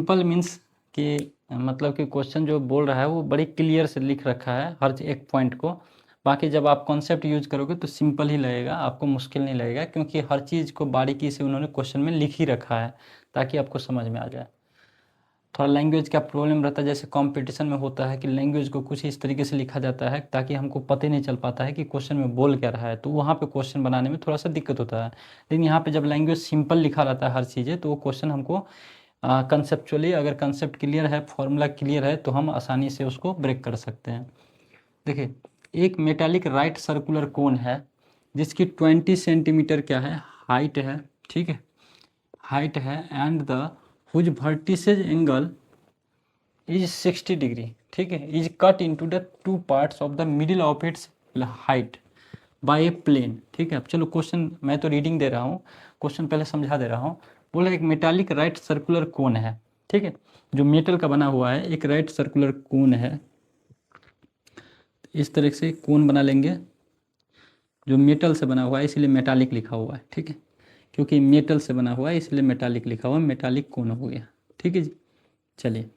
Simple means कि मतलब कि क्वेश्चन जो बोल रहा है वो बड़ी क्लियर से लिख रखा है हर एक पॉइंट को। बाकी जब आप कॉन्सेप्ट यूज करोगे तो सिंपल ही लगेगा, आपको मुश्किल नहीं लगेगा, क्योंकि हर चीज़ को बारीकी से उन्होंने क्वेश्चन में लिख ही रखा है ताकि आपको समझ में आ जाए। थोड़ा लैंग्वेज का प्रॉब्लम रहता है, जैसे कंपटीशन में होता है कि लैंग्वेज को कुछ इस तरीके से लिखा जाता है ताकि हमको पता ही नहीं चल पाता है कि क्वेश्चन में बोल क्या रहा है, तो वहाँ पे क्वेश्चन बनाने में थोड़ा सा दिक्कत होता है। लेकिन यहाँ पे जब लैंग्वेज सिंपल लिखा रहता है हर चीज़ें, तो वो क्वेश्चन हमको कंसेप्चुअली, अगर कंसेप्ट क्लियर है, फॉर्मूला क्लियर है, तो हम आसानी से उसको ब्रेक कर सकते हैं। देखिए, एक मेटालिक राइट सर्कुलर कोन है जिसकी 20 सेंटीमीटर क्या है, हाइट है, ठीक है, हाइट है, and the whose vertices angle is 60 degree, ठीक है, is cut into the two parts of the middle of its height by a plane. ठीक है, अब चलो क्वेश्चन, मैं तो रीडिंग दे रहा हूँ, क्वेश्चन पहले समझा दे रहा हूँ। बोला एक मेटालिक राइट सर्कुलर कोन है, ठीक है, जो मेटल का बना हुआ है, एक राइट सर्कुलर कोन है। इस तरह से कोन बना लेंगे, जो मेटल से बना हुआ है इसलिए मेटालिक लिखा हुआ है, ठीक है, क्योंकि मेटल से बना हुआ है इसलिए मेटालिक लिखा हुआ है, मेटालिक कोन हो गया, ठीक है जी। चलिए,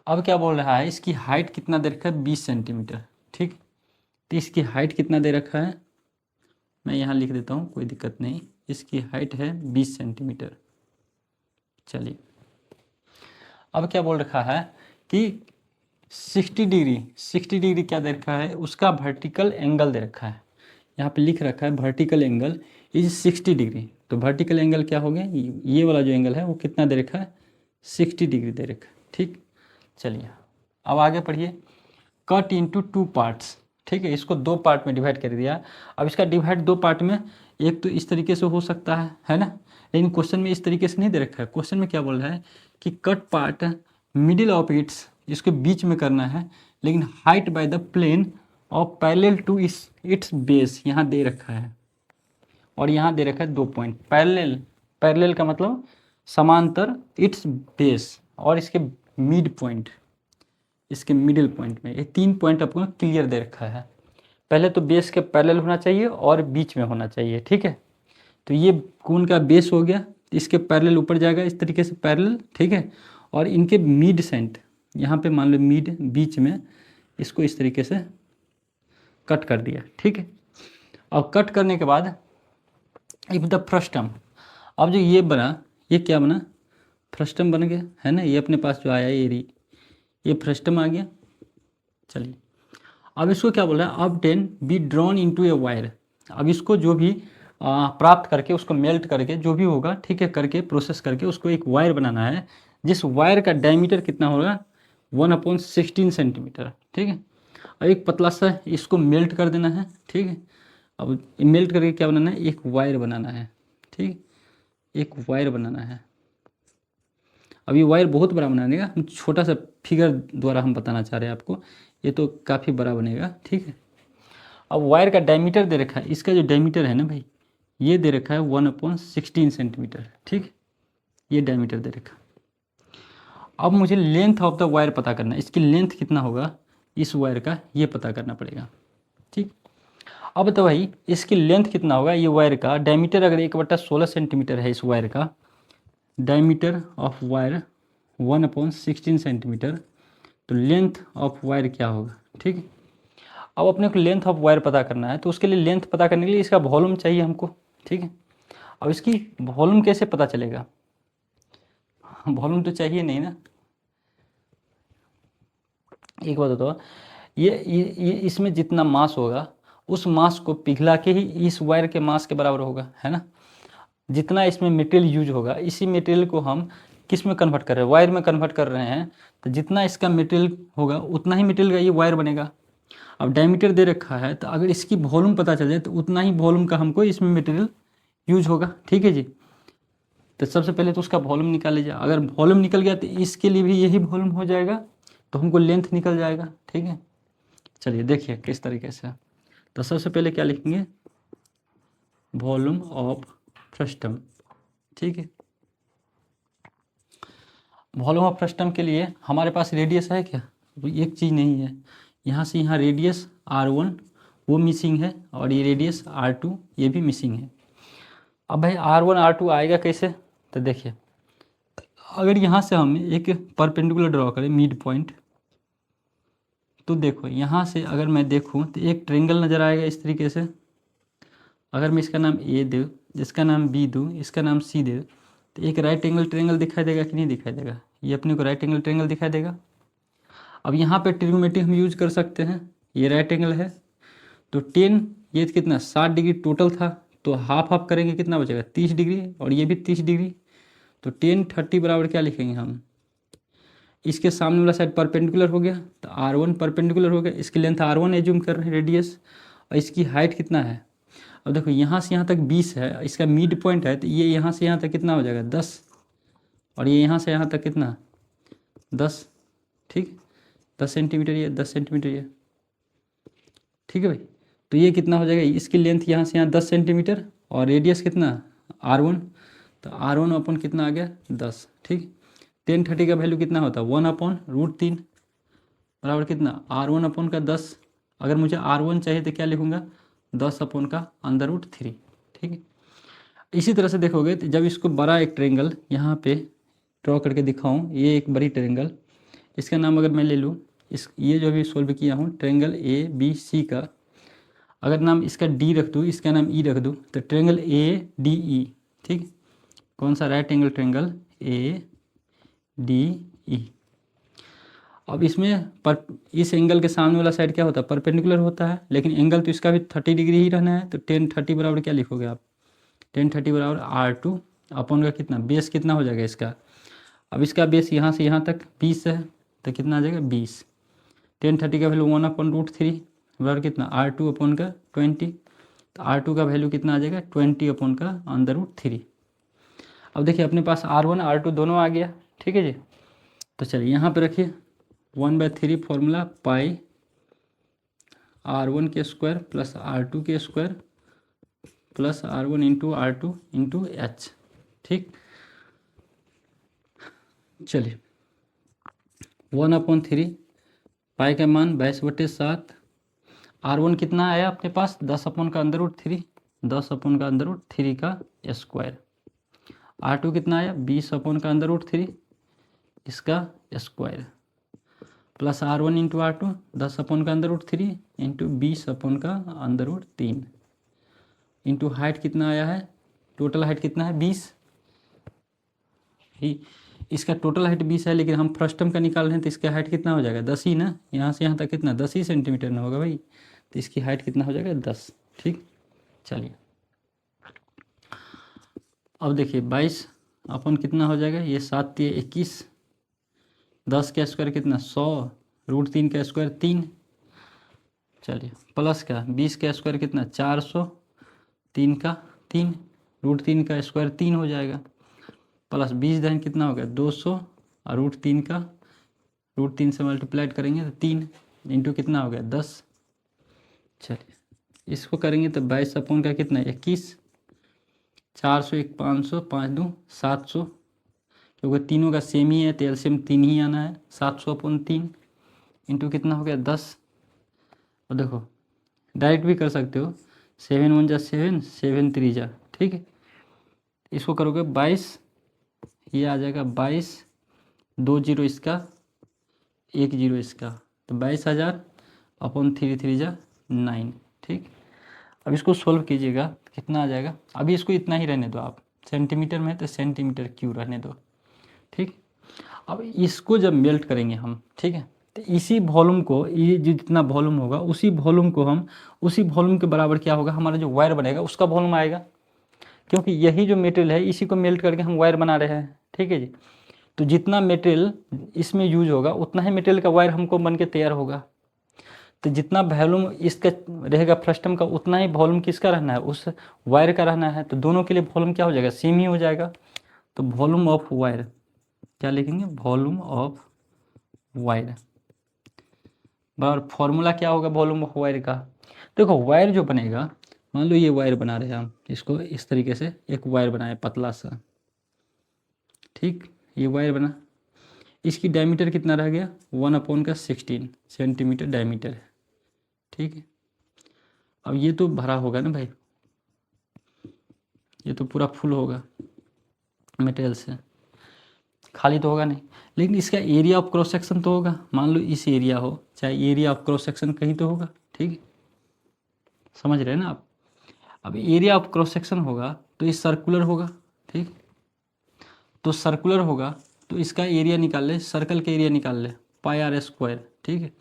अब क्या बोल रहा है, इसकी हाइट कितना दे रखा है, 20 सेंटीमीटर, ठीक। तो इसकी हाइट कितना दे रखा है, मैं यहाँ लिख देता हूँ, कोई दिक्कत नहीं, इसकी हाइट है 20 सेंटीमीटर। चलिए, अब क्या बोल रखा है कि 60 डिग्री, 60 डिग्री क्या दे रखा है, उसका वर्टिकल एंगल दे रखा है, यहाँ पे लिख रखा है वर्टिकल एंगल इज 60 डिग्री। तो वर्टिकल एंगल क्या हो गया, ये वाला जो एंगल है वो कितना दे रखा है, 60 डिग्री दे रखा है, ठीक। चलिए, अब आगे पढ़िए, कट इंटू टू पार्ट्स, ठीक है, इसको दो पार्ट में डिवाइड कर दिया। अब इसका डिवाइड दो पार्ट में, एक तो इस तरीके से हो सकता है ना, लेकिन क्वेश्चन में इस तरीके से नहीं दे रखा है। क्वेश्चन में क्या बोल रहा है कि cut part middle of its, इसके बीच में करना है, लेकिन height by the plane of parallel to its base, यहाँ दे रखा है, और यहाँ दे रखा है 2 पॉइंट, पैरेलल, पैरेलल का मतलब समांतर, इट्स बेस और इसके मिड पॉइंट, इसके मिडिल पॉइंट में, ये 3 पॉइंट आपको क्लियर दे रखा है। पहले तो बेस के पैरेलल होना चाहिए और बीच में होना चाहिए, ठीक है। तो ये कोन का बेस हो गया, इसके पैरेलल ऊपर जाएगा इस तरीके से पैरेलल, ठीक है, और इनके मिड सेंट, यहाँ पे मान लो मिड बीच में, इसको इस तरीके से कट कर दिया, ठीक है। और कट करने के बाद इफ द फ्रस्टम, अब जो ये बना, ये क्या बना, फ्रस्टम बन गया, है ना, ये अपने पास जो आया ये फ्रस्टम आ गया। चलिए, अब इसको क्या बोल रहा है, अब 10 be drawn into a wire. अब इसको जो भी प्राप्त करके, उसको मेल्ट करके, जो भी होगा, ठीक है, करके प्रोसेस करके उसको एक वायर बनाना है, जिस वायर का डायमीटर कितना होगा, 1/16 सेंटीमीटर, ठीक है। अब एक पतला सा इसको मेल्ट कर देना है, ठीक है। अब मेल्ट करके क्या बनाना है, एक वायर बनाना है, ठीक, एक वायर बनाना है। अब ये वायर बहुत बड़ा बनाने का, हम छोटा सा फिगर द्वारा हम बताना चाह रहे हैं आपको, ये तो काफ़ी बड़ा बनेगा, ठीक है। अब वायर का डायमीटर दे रखा है, इसका जो डायमीटर है ना भाई, ये दे रखा है 1/16 सेंटीमीटर, ठीक, ये डायमीटर दे रखा है। अब मुझे लेंथ ऑफ द वायर पता करना है, इसकी लेंथ कितना होगा इस वायर का, ये पता करना पड़ेगा, ठीक। अब तो भाई इसकी लेंथ कितना होगा, ये वायर का डायमीटर अगर 1/16 सेंटीमीटर है इस वायर का, डायमीटर ऑफ वायर 1/16 सेंटीमीटर, तो लेंथ ऑफ वायर क्या होगा, ठीक है। अब अपने को लेंथ ऑफ वायर पता करना है, तो उसके लिए लेंथ पता करने के लिए इसका वॉल्यूम चाहिए हमको, ठीक है। अब इसकी वॉल्यूम कैसे पता चलेगा, वॉल्यूम तो चाहिए नहीं ना। एक बात बताओ, ये इसमें जितना मास होगा, उस मास को पिघला के ही इस वायर के मास के बराबर होगा, है ना। जितना इसमें मटेरियल यूज होगा, इसी मटेरियल को हम किस में कन्वर्ट कर रहे हैं, वायर में कन्वर्ट कर रहे हैं, तो जितना इसका मटेरियल होगा उतना ही मटेरियल का ये वायर बनेगा। अब डायमीटर दे रखा है, तो अगर इसकी वॉल्यूम पता चल जाए तो उतना ही वॉल्यूम का हमको इसमें मटेरियल यूज होगा, ठीक है जी। तो सबसे पहले तो उसका वॉल्यूम निकाल लीजिए, अगर वॉल्यूम निकल गया तो इसके लिए भी यही वॉल्यूम हो जाएगा, तो हमको लेंथ निकल जाएगा, ठीक है। चलिए देखिए किस तरीके से, तो सबसे पहले क्या लिखेंगे, वॉल्यूम ऑफ फ्रस्टम, ठीक है। वॉल्यूम ऑफ फ्रस्टम के लिए हमारे पास रेडियस है क्या, एक चीज़ नहीं है, यहाँ से यहाँ रेडियस R1 वो मिसिंग है, और ये रेडियस R2 ये भी मिसिंग है। अब भाई R1 R2 आएगा कैसे, तो देखिए अगर यहाँ से हम एक परपेंडिकुलर ड्रॉ करें मिड पॉइंट, तो देखो यहाँ से अगर मैं देखूँ तो एक ट्रेंगल नज़र आएगा इस तरीके से। अगर मैं इसका नाम ए दूँ, इसका नाम बी दूँ, इसका नाम सी दे, तो एक राइट एंगल ट्रेंगल दिखाई देगा कि नहीं दिखाई देगा? ये अपने को राइट एंगल ट्रेंगल दिखाई देगा। अब यहाँ पे ट्रिग्नोमेट्री हम यूज कर सकते हैं। ये राइट एंगल है तो 10, ये कितना 60 डिग्री टोटल था, तो हाफ हाफ करेंगे कितना बचेगा 30 डिग्री, और ये भी 30 डिग्री। तो 10 30 बराबर क्या लिखेंगे हम, इसके सामने वाला साइड परपेंडिकुलर हो गया तो R1 परपेंडिकुलर हो गया, इसकी लेंथ R1 एज्यूम कर रहे हैं रेडियस, और इसकी हाइट कितना है। अब देखो यहाँ से यहाँ तक 20 है, इसका मिड पॉइंट है, तो ये यहाँ से यहाँ तक कितना हो जाएगा 10, और ये यहाँ से यहाँ तक कितना 10, ठीक 10 सेंटीमीटर, ये 10 सेंटीमीटर ये, ठीक है भाई। तो ये कितना हो जाएगा, इसकी लेंथ यहाँ से यहाँ 10 सेंटीमीटर, और रेडियस कितना R1, तो R1 अपन कितना आ गया 10, ठीक। 10 30 का वैल्यू कितना होता है 1/√3 बराबर कितना R1 अपन का 10। अगर मुझे R1 चाहिए तो क्या लिखूँगा 10 अपन का √3, ठीक है। इसी तरह से देखोगे तो जब इसको बड़ा एक ट्रेंगल यहाँ पे ड्रॉ करके दिखाऊँ, ये एक बड़ी ट्रेंगल, इसका नाम अगर मैं ले लूँ, इस ये जो भी सोल्व किया हूँ ट्रेंगल ABC का, अगर नाम इसका D रख दूँ, इसका नाम E रख दूँ, तो ट्रेंगल ADE, ठीक। कौन सा राइट एंगल ट्रेंगल ADE। अब इसमें इस एंगल के सामने वाला साइड क्या होता है परपेंडिकुलर होता है, लेकिन एंगल तो इसका भी 30 डिग्री ही रहना है, तो 10 30 बराबर क्या लिखोगे आप 10 30 बराबर R2 अपन का कितना बेस कितना हो जाएगा इसका। अब इसका बेस यहाँ से यहाँ तक 20 है, तो कितना आ जाएगा 20। 10 30 का वैल्यू 1/√3 बराबर कितना R2 अपन का 20, तो R2 का वैल्यू कितना आ जाएगा 20 अपन का √3। अब देखिए अपने पास R1 R2 दोनों आ गया, ठीक है जी। तो चलिए यहाँ पे रखिए 1/3 फॉर्मूला पाई R1 के स्क्वायर प्लस R2 के square plus R1 into R2 into H, ठीक। चलिए 1/3 पाई का मान 22/7, R1 कितना आया अपने पास 10 अपन का √3, 10 अपन का √3 का स्क्वायर। R2 कितना आया 20 अपन का √3 इसका square, plus R1 into R2 10 अपन का √3 इंटू 20 अपन का √3 इंटू हाइट कितना आया है, टोटल हाइट कितना है 20 ही, इसका टोटल हाइट 20 है, लेकिन हम फर्स्ट टर्म का निकाल रहे हैं तो इसका हाइट कितना हो जाएगा 10 ही ना, यहाँ से यहाँ तक कितना 10 ही सेंटीमीटर ना होगा भाई, तो इसकी हाइट कितना हो जाएगा 10, ठीक। चलिए अब देखिए 22 अपन कितना हो जाएगा, ये 7 3 21, 10 का स्क्वायर कितना 100, √3 का स्क्वायर 3, चलिए प्लस का 20 का स्क्वायर कितना 400, 3 का 3, √3 का स्क्वायर 3 हो जाएगा, प्लस 20 धन कितना हो गया 200, और √3 का √3 से मल्टीप्लाइड करेंगे तो 3 इंटू कितना हो गया 10। चलिए इसको करेंगे तो 22 अपन का कितना 21, 400 1 500 5 2 700, क्योंकि तीनों का सेम ही है तो एलसीएम 3 ही आना है, 700 अपन 3 इंटू कितना हो गया 10। और देखो डायरेक्ट भी कर सकते हो, 7 1 जा 7 7 3 जा, ठीक है। इसको करोगे 22, ये आ जाएगा 22, 2 0 इसका 1 0 इसका, तो 22,000 अपन 3 3 जा 9, ठीक। अब इसको सोल्व कीजिएगा कितना आ जाएगा, अभी इसको इतना ही रहने दो आप, सेंटीमीटर में तो सेंटीमीटर क्यूब रहने दो, ठीक। अब इसको जब मेल्ट करेंगे हम, ठीक है, तो इसी वॉल्यूम को, ये जितना वॉल्यूम होगा उसी वॉल्यूम को हम, उसी वॉल्यूम के बराबर क्या होगा हमारा जो वायर बनेगा उसका वॉल्यूम आएगा, क्योंकि यही जो मटेरियल है इसी को मेल्ट करके हम वायर बना रहे हैं, ठीक है जी। तो जितना मटेरियल इसमें यूज होगा उतना ही मटेरियल का वायर हमको बन के तैयार होगा, तो जितना वॉल्यूम इसका रहेगा फ्रस्टम का उतना ही वॉल्यूम किसका रहना है उस वायर का रहना है, तो दोनों के लिए वॉल्यूम क्या हो जाएगा सेम ही हो जाएगा। तो वॉल्यूम ऑफ वायर क्या लिखेंगे, वॉल्यूम ऑफ वायर बराबर फॉर्मूला क्या होगा वॉल्यूम ऑफ वायर का। देखो वायर जो बनेगा, मान लो ये वायर बना रहे हैं हम, इसको इस तरीके से एक वायर बनाए पतला सा, ठीक, ये वायर बना, इसकी डायमीटर कितना रह गया 1/16 सेंटीमीटर डायमीटर है, ठीक है। अब ये तो भरा होगा ना भाई, ये तो पूरा फुल होगा मटेरियल से, खाली तो होगा नहीं, लेकिन इसका एरिया ऑफ क्रॉस सेक्शन तो होगा। मान लो इस एरिया हो, चाहे एरिया ऑफ क्रॉस सेक्शन कहीं तो होगा, ठीक है, समझ रहे हैं ना आप। अब एरिया ऑफ क्रॉस सेक्शन होगा तो ये सर्कुलर होगा, ठीक, तो सर्कुलर होगा तो इसका एरिया निकाल ले, सर्कल का एरिया निकाल ले, पाई आर स्क्वायर, ठीक है,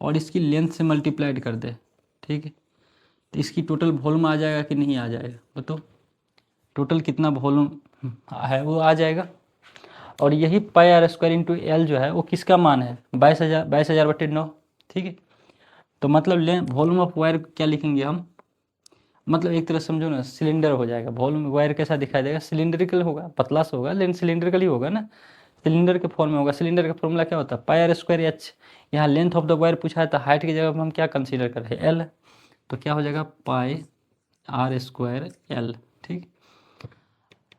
और इसकी लेंथ से मल्टीप्लाइड कर दे, ठीक है, तो इसकी टोटल वॉल्यूम आ जाएगा कि नहीं आ जाएगा, बताओ टोटल कितना वॉल्यूम है वो आ जाएगा। और यही पाई आर स्क्वायर इंटू एल जो है वो किसका मान है, 22,000/9, ठीक है। तो मतलब ले वॉल्यूम ऑफ वायर क्या लिखेंगे हम, मतलब एक तरह समझो ना सिलेंडर हो जाएगा, वॉल्यूम वायर कैसा दिखाई देगा, सिलिंड्रिकल होगा, पतला सा होगा लेकिन सिलिंड्रिकल ही होगा ना, सिलेंडर के फॉर्म में होगा। सिलेंडर का फॉर्मूला क्या होता है, पाई आर स्क्वायर एच। यहाँ लेंथ ऑफ द वायर पूछा है तो हाइट की जगह पर हम क्या कंसीडर कर रहे हैं, एल, तो क्या हो जाएगा पाई आर स्क्वायर एल, ठीक।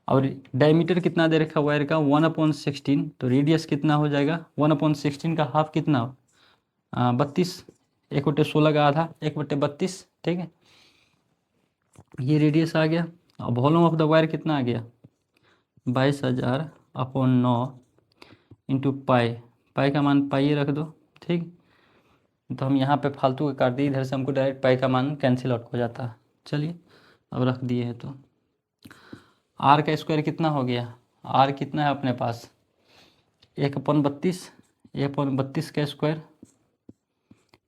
और डायमीटर कितना दे रखा वायर का, 1/16, तो रेडियस कितना हो जाएगा, 1/16 का हाफ कितना, 32, 1/16 का आधा 1/32, ठीक है, ये रेडियस आ गया। अब वॉल्यूम ऑफ द वायर कितना आ गया, 22,000/9 इंटू पाई, पाई का मान पाई रख दो, ठीक। तो हम यहाँ पे फालतू का काट दिए, इधर से हमको डायरेक्ट पाई का मान कैंसिल आउट हो जाता है। चलिए अब रख दिए हैं तो आर का स्क्वायर कितना हो गया, आर कितना है अपने पास 1/32, 1/32 का स्क्वायर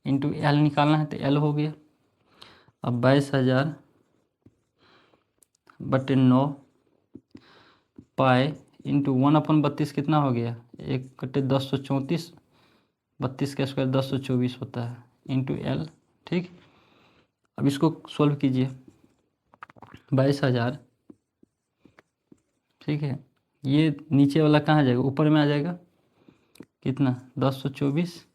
इंटू एल निकालना है तो एल हो गया। अब 22,000/9 पाई इंटू 1/32 कितना हो गया, 1/1034, 32 का स्क्वायर 1024 होता है इंटू एल, ठीक। अब इसको सोल्व कीजिए, 22,000, ठीक है, ये नीचे वाला कहाँ जाएगा, ऊपर में आ जाएगा, कितना 1024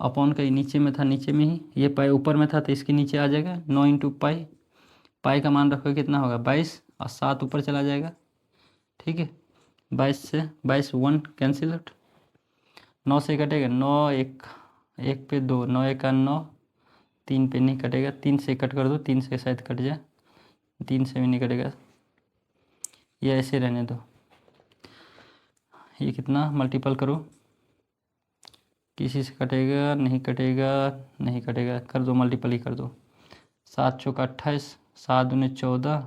अपॉन का नीचे में था, नीचे में ही ये पाई ऊपर में था तो इसके नीचे आ जाएगा 9 इंटू पाई, पाई का मान रखोगे कितना होगा 22 और 7 ऊपर चला जाएगा, ठीक है, 22 से 22 1 कैंसिल आउट, 9 से कटेगा 9, 1 1 पे 2, 9 1 9, 3 पे नहीं कटेगा, 3 से कट कर दो, 3 से शायद कट जाए, 3 से भी नहीं कटेगा, ये ऐसे रहने दो, ये कितना मल्टीपल करो, किसी से कटेगा नहीं कटेगा, नहीं कटेगा, कर दो मल्टीपल ही कर दो, 7 चौका 28, 7 दूने 14,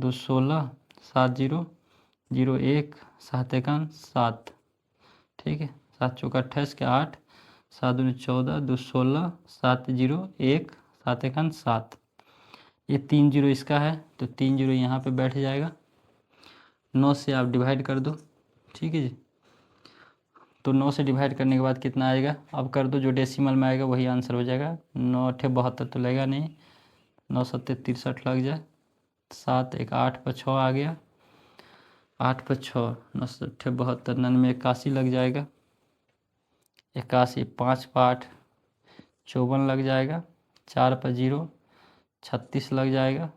2 16, 7 0 0 1, 7 1 7, ठीक है, 7 चौका 28 के 8, 7 दूने 14, 2 16, 7 0 1, 7 1 7, ये 3 0 इसका है तो 3 0 यहाँ पे बैठ जाएगा, 9 से आप डिवाइड कर दो, ठीक है जी। तो 9 से डिवाइड करने के बाद कितना आएगा, अब कर दो, जो डेसिमल में आएगा वही आंसर हो जाएगा, 9 8 72 तो लगेगा नहीं, 9 7 63 लग जाए, 7 1 8 पर 6 आ गया, 8 पर 6 9 7 72 99 81 लग जाएगा, 81 5 पर 8 54 लग जाएगा, 4 पर 0 36 लग जाएगा,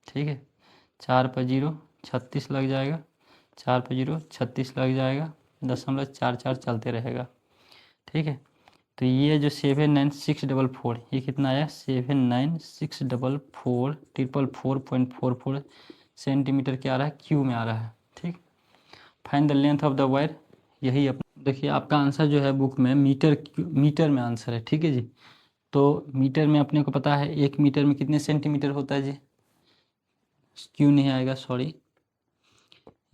ठीक है, 4 पर 0 36 लग जाएगा, 4 पर 0 36 लग जाएगा, 0.44 चलते रहेगा, ठीक है। तो ये जो 79644 ये कितना आया, 79644 सेंटीमीटर क्या आ रहा है, क्यू में आ रहा है, ठीक। Find the length of the wire, यही देखिए आपका आंसर जो है बुक में मीटर में आंसर है, ठीक है जी। तो मीटर में अपने को पता है 1 मीटर में कितने सेंटीमीटर होता है जी, क्यू नहीं आएगा सॉरी,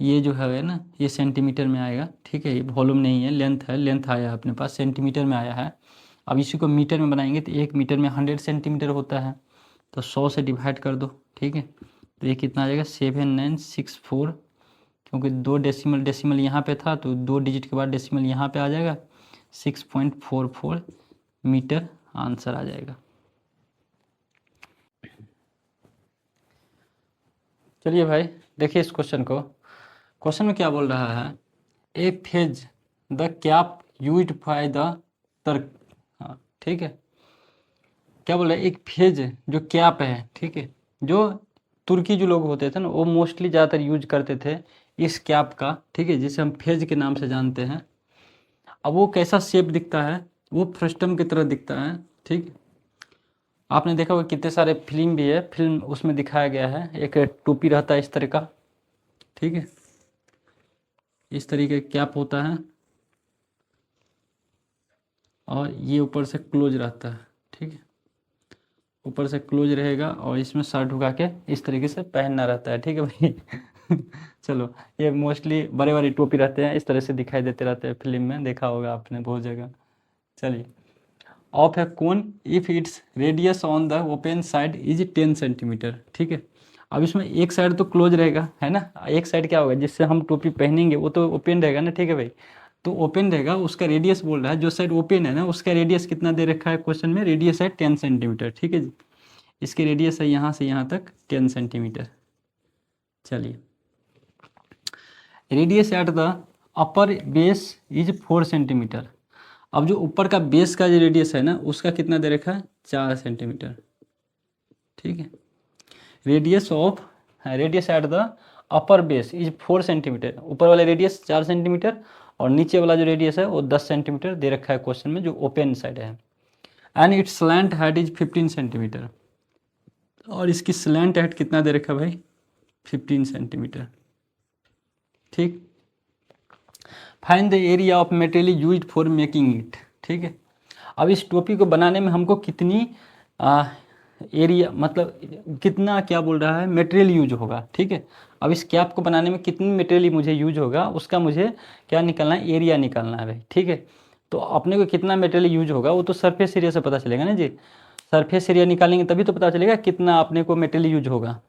ये जो है ना ये सेंटीमीटर में आएगा, ठीक है, ये वॉल्यूम नहीं है, लेंथ है, लेंथ आया अपने पास सेंटीमीटर में आया है। अब इसी को मीटर में बनाएंगे तो 1 मीटर में 100 सेंटीमीटर होता है, तो 100 से डिवाइड कर दो, ठीक है, तो ये कितना आ जाएगा 7964, क्योंकि 2 डेसिमल यहाँ पे था तो 2 डिजिट के बाद डेसिमल यहाँ पे आ जाएगा, 6.44 मीटर आंसर आ जाएगा। चलिए भाई देखिए इस क्वेश्चन को, क्वेश्चन में क्या बोल रहा है, a fez the cap used by the Turk, ठीक है, क्या बोल रहा है, एक फेज जो कैप है, ठीक है, जो तुर्की जो लोग होते थे ना वो मोस्टली ज़्यादातर यूज करते थे इस कैप का, ठीक है, जिसे हम फेज के नाम से जानते हैं। अब वो कैसा शेप दिखता है, वो फ्रस्टम की तरह दिखता है, ठीक। आपने देखा होगा कितने सारे फिल्म भी है, फिल्म उसमें दिखाया गया है, एक टोपी रहता है इस तरह का, ठीक है, इस तरीके का कैप होता है और ये ऊपर से क्लोज रहता है, ठीक है, ऊपर से क्लोज रहेगा और इसमें सर ढुका के इस तरीके से पहनना रहता है, ठीक है भाई। चलो, ये मोस्टली बड़े बड़े टोपी रहते हैं, इस तरह से दिखाई देते रहते हैं, फिल्म में देखा होगा आपने बहुत जगह। चलिए, ऑफ है cone if its radius on the open side is 10 centimetre, ठीक है। अब इसमें एक साइड तो क्लोज रहेगा, है ना, एक साइड क्या होगा जिससे हम टोपी पहनेंगे वो तो ओपन रहेगा ना, ठीक है भाई। तो ओपन रहेगा, उसका रेडियस बोल रहा है, जो साइड ओपन है ना उसका रेडियस कितना दे रखा है क्वेश्चन में, रेडियस है 10 सेंटीमीटर, ठीक है जी। इसकी रेडियस है यहाँ से यहाँ तक 10 सेंटीमीटर। चलिए, radius at the upper base is 4 centimetre. अब जो ऊपर का बेस का जो रेडियस है ना उसका कितना दे रखा है, 4 सेंटीमीटर, ठीक है। Radius at the upper base is 4 centimetre, ऊपर वाला रेडियस 4 सेंटीमीटर और नीचे वाला जो रेडियस है वो 10 सेंटीमीटर दे रखा है क्वेश्चन में, जो ओपन साइड है। And it's slant head is 15 centimetre, और इसकी स्लैंट हेड कितना दे रखा है भाई, 15 सेंटीमीटर, ठीक। Find the area of material used for making it, ठीक है। अब इस टोपी को बनाने में हमको कितनी एरिया मतलब कितना क्या बोल रहा है मटेरियल यूज होगा, ठीक है। अब इस कैप को बनाने में कितनी मटेरियल मुझे यूज होगा उसका मुझे क्या निकालना है, एरिया निकालना है भाई, ठीक है। तो अपने को कितना मटेरियल यूज होगा वो तो सरफेस एरिया से पता चलेगा ना जी। सरफेस एरिया निकालेंगे तभी तो पता चलेगा कितना अपने को मटेरियल यूज होगा।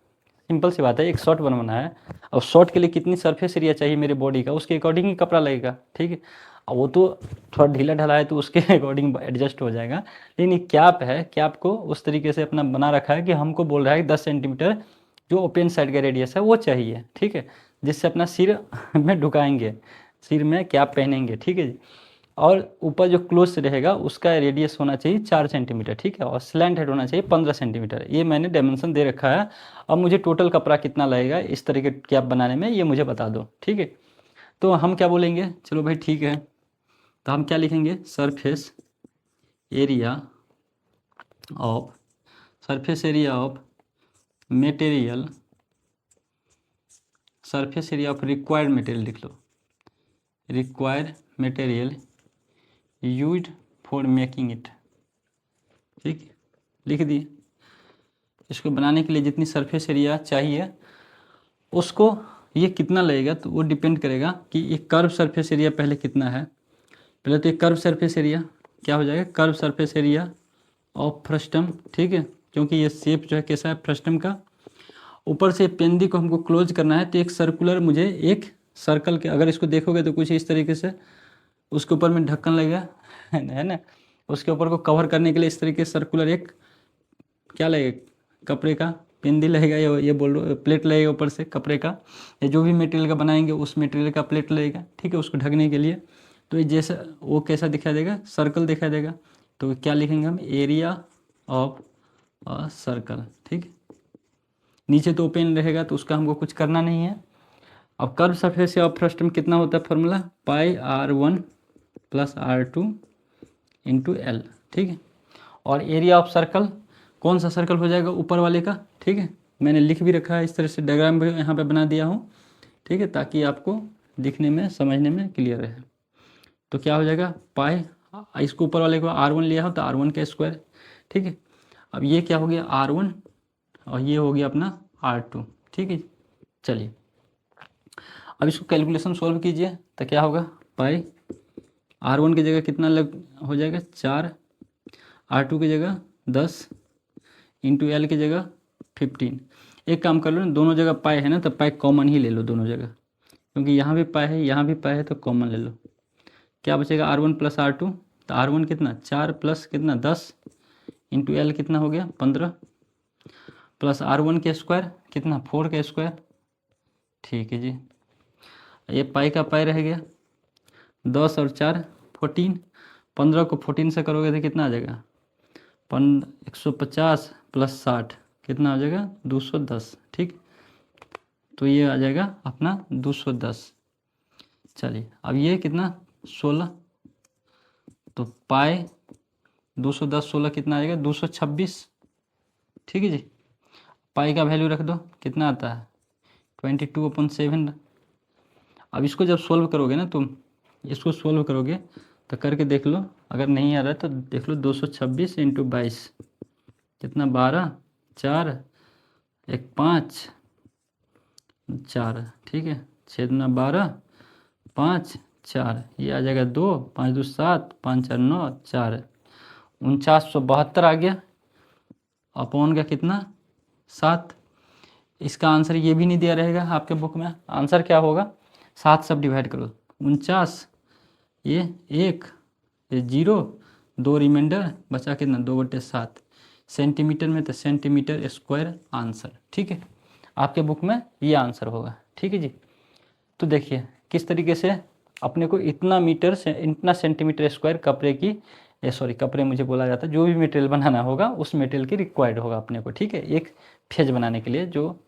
सिंपल सी बात है, एक शर्ट बनवाना है, और शर्ट के लिए कितनी सरफेस एरिया चाहिए मेरे बॉडी का, उसके अकॉर्डिंग ही कपड़ा लगेगा, ठीक है। अब वो तो थोड़ा ढीला ढाला है तो उसके अकॉर्डिंग एडजस्ट हो जाएगा, लेकिन ये कैप है, कैप को उस तरीके से अपना बना रखा है कि हमको बोल रहा है 10 सेंटीमीटर जो ओपन साइड का रेडियस है वो चाहिए, ठीक है, जिससे अपना सिर में ढुकाएंगे, सिर में कैप पहनेंगे, ठीक है जी। और ऊपर जो क्लोज रहेगा उसका रेडियस होना चाहिए 4 सेंटीमीटर, ठीक है, और स्लैंट हेड होना चाहिए 15 सेंटीमीटर। ये मैंने डायमेंशन दे रखा है। अब मुझे टोटल कपड़ा कितना लगेगा इस तरीके कैप बनाने में ये मुझे बता दो, ठीक है। तो हम क्या बोलेंगे, चलो भाई ठीक है, तो हम क्या लिखेंगे, surface area of material, surface area of required material लिख लो, required material used for making it, ठीक, लिख दिए। इसको बनाने के लिए जितनी सरफेस एरिया चाहिए उसको ये कितना लगेगा तो वो डिपेंड करेगा कि ये कर्व सरफेस एरिया पहले कितना है। पहले तो ये कर्व सरफेस एरिया क्या हो जाएगा, curve surface area of frustum, ठीक है, क्योंकि ये शेप जो है कैसा है फ्रस्टम का। ऊपर से पेंदी को हमको क्लोज करना है तो एक सर्कुलर मुझे एक सर्कल के, अगर इसको देखोगे तो कुछ इस तरीके से उसके ऊपर में ढक्कन लगेगा है ना, उसके ऊपर को कवर करने के लिए इस तरीके से सर्कुलर एक क्या लगेगा, कपड़े का पेंदी लगेगा, ये बोल लो प्लेट लगेगा ऊपर से कपड़े का, या जो भी मटेरियल का बनाएंगे उस मटेरियल का प्लेट लगेगा, ठीक है, उसको ढकने के लिए। तो ये जैसा वो कैसा दिखाई देगा, सर्कल दिखाई देगा। तो क्या लिखेंगे हम, एरिया ऑफ अ सर्कल, ठीक। नीचे तो ओपन रहेगा तो उसका हमको कुछ करना नहीं है। अब कर्व सरफेस ऑफ फ्रस्टम कितना होता है फॉर्मूला, पाई r1 + r2 × L, ठीक है। और एरिया ऑफ सर्कल कौन सा सर्कल हो जाएगा, ऊपर वाले का, ठीक है। मैंने लिख भी रखा है इस तरह से, डायग्राम भी यहाँ पे बना दिया हूँ, ठीक है, ताकि आपको दिखने में समझने में क्लियर रहे। तो क्या हो जाएगा, पाई, इसको ऊपर वाले को r1 लिया हो तो r1 का स्क्वायर, ठीक है। अब ये क्या हो गया r1 और ये हो गया अपना r2, ठीक है। चलिए, अब इसको कैलकुलेशन सॉल्व कीजिए तो क्या होगा, पाई r1 की जगह कितना लग हो जाएगा 4, r2 की जगह 10 × L की जगह 15। एक काम कर लो ना, दोनों जगह पाई है ना तो पाई कॉमन ही ले लो दोनों जगह, क्योंकि यहाँ भी पाई है यहाँ भी पाई है तो कॉमन ले लो। क्या बचेगा r1 + r2, तो r1 कितना 4 प्लस कितना 10 × L कितना हो गया 15, प्लस r1 के स्क्वायर कितना 4 का स्क्वायर, ठीक है जी। ये पाई का पाई रह गया, 10 और 4 14, 15 को 14 से करोगे तो कितना आ जाएगा 150 + 60 कितना आ जाएगा 210, ठीक। तो ये आ जाएगा अपना 210। चलिए, अब ये कितना 16, तो पाई 210 16 कितना आ जाएगा 226, ठीक है जी। पाई का वैल्यू रख दो कितना आता है 22/7। अब इसको जब सोल्व करोगे ना तुम, इसको सोल्व करोगे तो करके देख लो, अगर नहीं आ रहा है तो देख लो 226 इंटू 22 कितना, 12, 4, 1, 5, 4, ठीक है, 6 दूना 12, 5, 4, ये आ जाएगा 2, 5 2 7, 5 4 9, 4, 4972 आ गया, अपॉन का कितना 7। इसका आंसर ये भी नहीं दिया रहेगा आपके बुक में, आंसर क्या होगा 7 सब डिवाइड करो, 49, ये 1, ये 0, 2 रिमाइंडर बचा कितना 2/7 सेंटीमीटर में, तो सेंटीमीटर स्क्वायर आंसर, ठीक है, आपके बुक में ये आंसर होगा, ठीक है जी। तो देखिए किस तरीके से अपने को इतना मीटर से इतना सेंटीमीटर स्क्वायर कपड़े की, सॉरी कपड़े मुझे बोला जाता है, जो भी मटेरियल बनाना होगा उस मटेरियल की रिक्वायर्ड होगा अपने को, ठीक है, एक फेज बनाने के लिए जो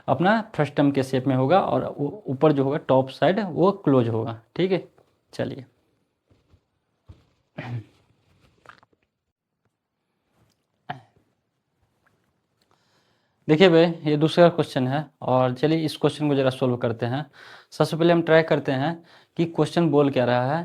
अपना फ्रस्टम के शेप में होगा और ऊपर जो होगा टॉप साइड वो क्लोज होगा, ठीक है। चलिए देखिए भाई ये दूसरा क्वेश्चन है, और चलिए इस क्वेश्चन को ज़रा सोल्व करते हैं। सबसे पहले हम ट्राई करते हैं कि क्वेश्चन बोल क्या रहा है।